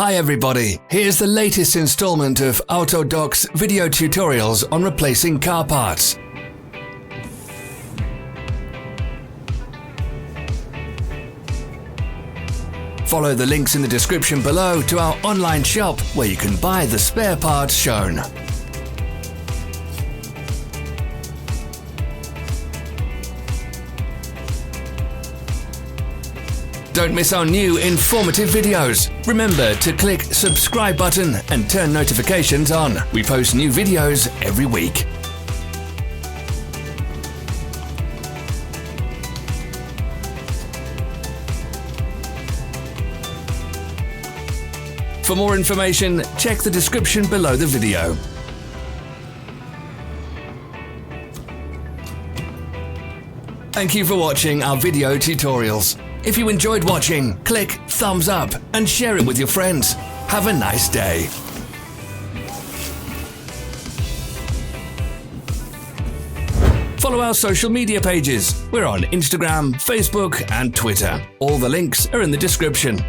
Hi everybody, here's the latest installment of Autodoc's video tutorials on replacing car parts. Follow the links in the description below to our online shop where you can buy the spare parts shown. Don't miss our new informative videos. Remember to click subscribe button and turn notifications on. We post new videos every week. For more information, check the description below the video. Thank you for watching our video tutorials. If you enjoyed watching, click thumbs up and share it with your friends. Have a nice day. Follow our social media pages. We're on Instagram, Facebook and Twitter. All the links are in the description.